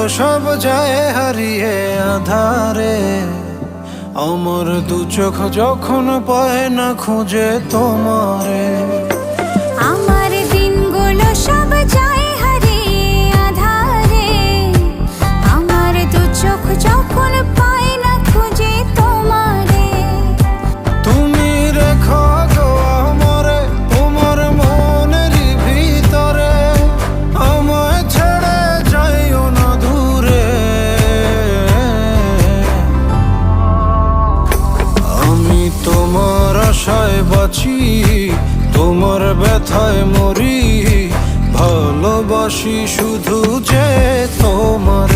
সব যায় হারিয়ে আধারে। আমার দু চোখ যখন পায় না খুঁজে তোমারে। আমার দিনগুলো সব যায় হারিয়ে আঁধারে। আমার দু চোখ যখন পায় না খুঁজে তোমারে। তুমি রেখো গো আমারে তোমার মনেরই ভিতরে, আমায় ছেড়ে যাইও না দূরে। আমি তোমার আশায় বাঁচি, তোমার ব্যথায় মরি, ভালোবাসি শুধু যে তোমার।